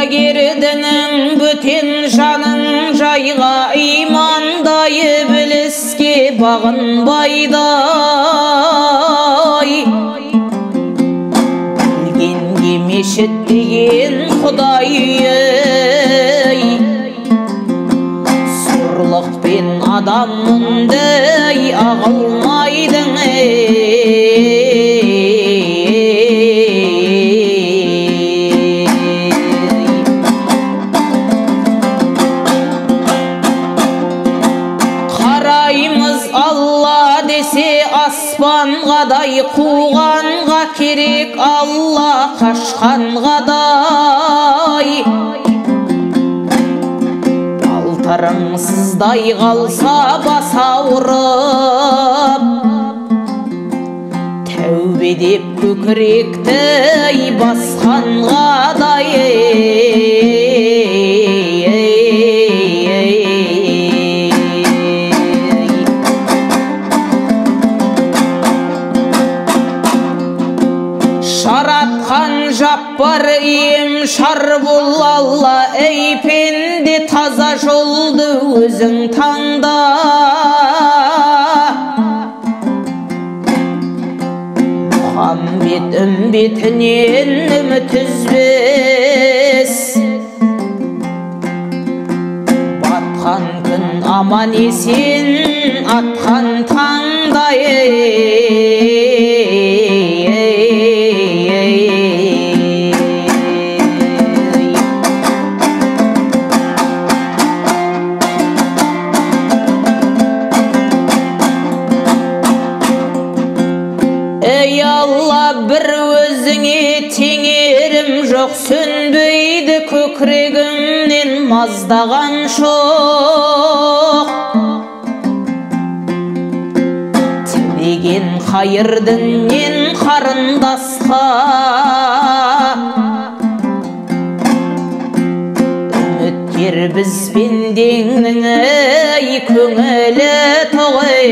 Егердінің бүтін жанын жайға имандайы біліске бағынбайдай. Білгенге мешіт деген Құдай сорлықпен адам мұндай ағылмайдың аспанғадай қуғанға керек Алла қашқанғадай. Алтарыңсыздай қалса бас ауырып, тәубе деп көкіректі басқанғадай. Жаратқан жаппар ем шар бол Алла, ей пенде таза жолды өзің таңда. Мұхаммед үмбетінен үміт үзбес, батқан күн аман есен атқан таңдай. Ey Алла, бір өзіңе теңерім жоқ, сөнбейді көкірегімнен маздаған шоқ. Тілеген қайырдыңнен қарындасқа, үміткер біз пендеңнің көңілі тоғай.